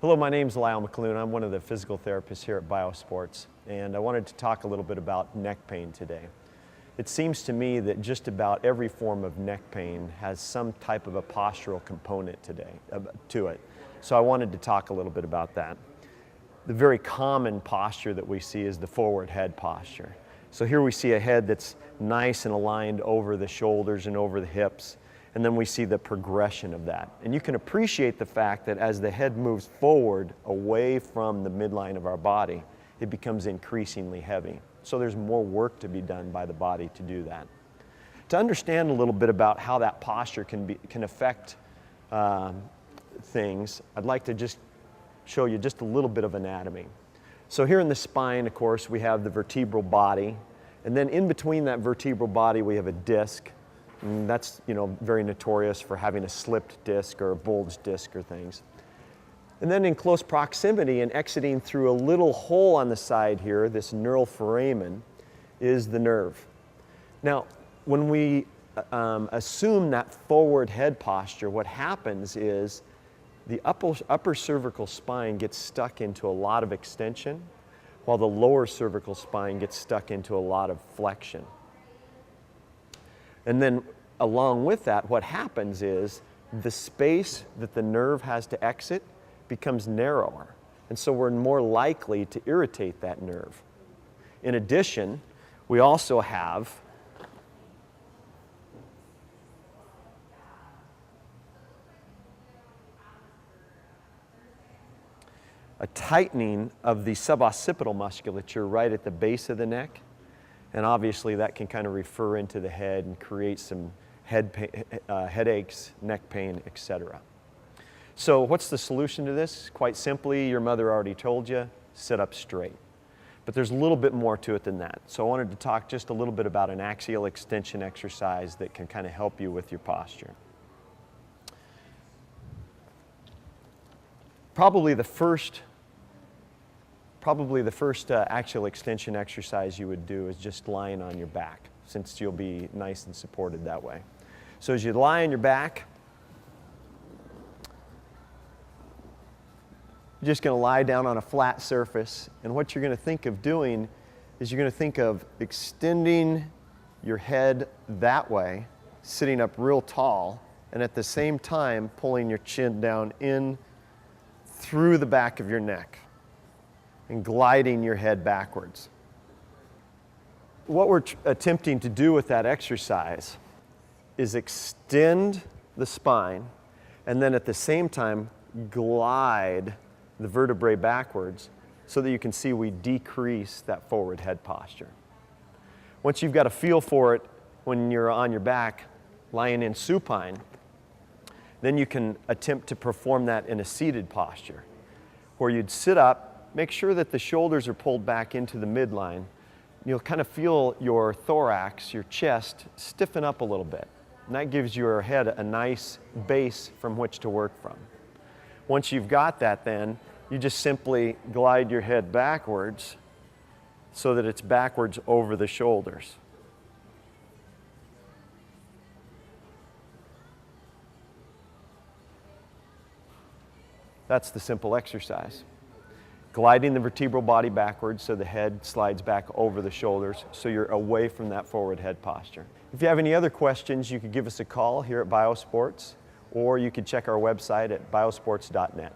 Hello, my name is Lyle. I'm one of the physical therapists here at Biosports, and I wanted to talk a little bit about neck pain today. It seems to me that just about every form of neck pain has some type of a postural component to it. So I wanted to talk a little bit about that. The very common posture that we see is the forward head posture. So here we see a head that's nice and aligned over the shoulders and over the hips. And then we see the progression of that. And you can appreciate the fact that as the head moves forward away from the midline of our body, it becomes increasingly heavy. So there's more work to be done by the body to do that. To understand a little bit about how that posture can affect things, I'd like to just show you just a little bit of anatomy. So here in the spine, of course, we have the vertebral body. And then in between that vertebral body, we have a disc. And that's, very notorious for having a slipped disc or a bulged disc or things. And then in close proximity and exiting through a little hole on the side here, this neural foramen, is the nerve. Now, when we assume that forward head posture, what happens is the upper cervical spine gets stuck into a lot of extension, while the lower cervical spine gets stuck into a lot of flexion. And then along with that, what happens is the space that the nerve has to exit becomes narrower. And so we're more likely to irritate that nerve. In addition, we also have a tightening of the suboccipital musculature right at the base of the neck. And obviously that can kind of refer into the head and create some headaches, neck pain, etc. So what's the solution to this? Quite simply, your mother already told you, sit up straight. But there's a little bit more to it than that. So I wanted to talk just a little bit about an axial extension exercise that can kind of help you with your posture. Probably the first axial extension exercise you would do is just lying on your back, since you'll be nice and supported that way. So as you lie on your back, you're just going to lie down on a flat surface, and what you're going to think of doing is you're going to think of extending your head that way, sitting up real tall, and at the same time pulling your chin down in through the back of your neck and gliding your head backwards. What we're attempting to do with that exercise is extend the spine and then at the same time glide the vertebrae backwards so that you can see we decrease that forward head posture. Once you've got a feel for it when you're on your back lying in supine, then you can attempt to perform that in a seated posture where you'd sit up. Make sure that the shoulders are pulled back into the midline. You'll kind of feel your thorax, your chest, stiffen up a little bit. And that gives your head a nice base from which to work from. Once you've got that, then, you just simply glide your head backwards so that it's backwards over the shoulders. That's the simple exercise. Gliding the vertebral body backwards so the head slides back over the shoulders so you're away from that forward head posture. If you have any other questions, you could give us a call here at Biosports, or you could check our website at biosports.net.